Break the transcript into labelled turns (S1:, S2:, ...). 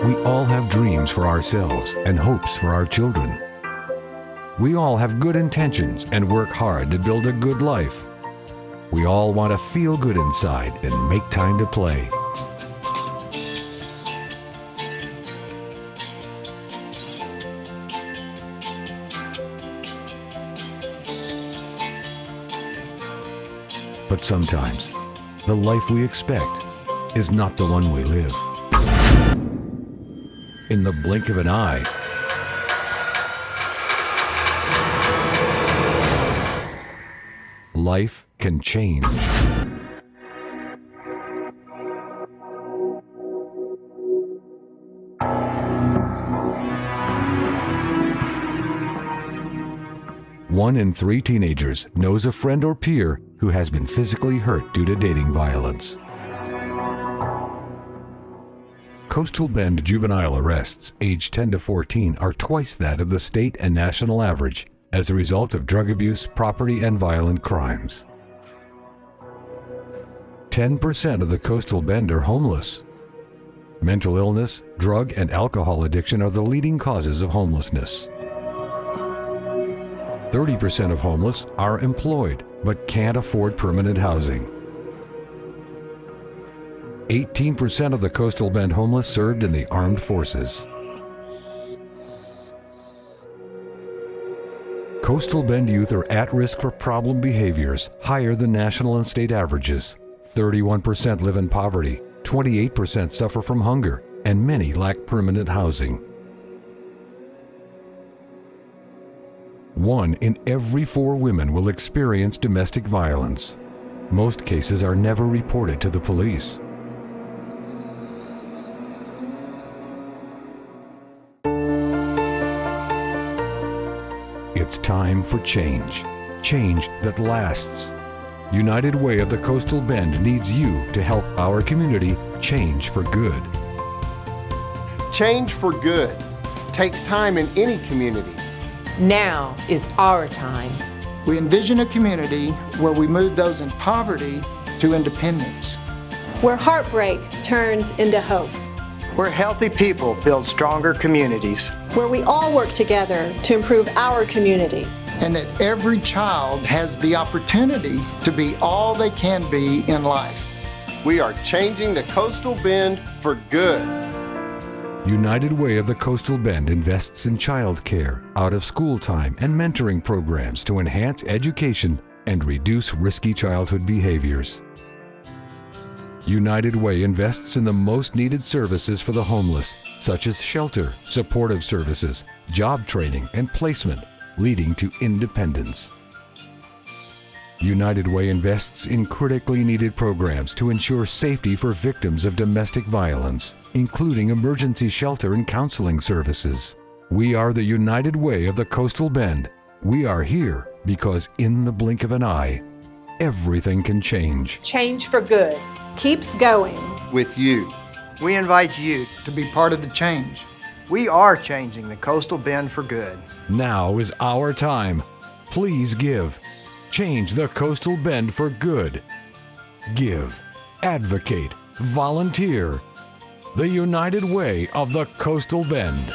S1: We all have dreams for ourselves and hopes for our children. We all have good intentions and work hard to build a good life. We all want to feel good inside and make time to play. But sometimes, the life we expect is not the one we live. In the blink of an eye, life can change. One in 3 teenagers knows a friend or peer who has been physically hurt due to dating violence. Coastal Bend juvenile arrests aged 10 to 14 are twice that of the state and national average as a result of drug abuse, property, and violent crimes. 10% of the Coastal Bend are homeless. Mental illness, drug, and alcohol addiction are the leading causes of homelessness. 30% of homeless are employed but can't afford permanent housing. 18% of the Coastal Bend homeless served in the armed forces. Coastal Bend youth are at risk for problem behaviors higher than national and state averages. 31% live in poverty, 28% suffer from hunger, and many lack permanent housing. 1 in every 4 women will experience domestic violence. Most cases are never reported to the police. It's time for change. Change that lasts. United Way of the Coastal Bend needs you to help our community change for good.
S2: Change for good takes time in any community.
S3: Now is our time.
S4: We envision a community where we move those in poverty to independence.
S5: Where heartbreak turns into hope.
S6: Where healthy people build stronger communities.
S5: Where we all work together to improve our community.
S4: And that every child has the opportunity to be all they can be in life.
S2: We are changing the Coastal Bend for good.
S1: United Way of the Coastal Bend invests in child care, out-of-school time, and mentoring programs to enhance education and reduce risky childhood behaviors. United Way invests in the most needed services for the homeless, such as shelter, supportive services, job training, and placement, leading to independence. United Way invests in critically needed programs to ensure safety for victims of domestic violence, including emergency shelter and counseling services. We are the United Way of the Coastal Bend. We are here because in the blink of an eye, everything can change.
S3: Change for good.
S5: Keeps going.
S2: With you.
S6: We invite you.
S4: To be part of the change.
S6: We are changing the Coastal Bend for good.
S1: Now is our time. Please give. Change the Coastal Bend for good. Give. Advocate. Volunteer. The United Way of the Coastal Bend.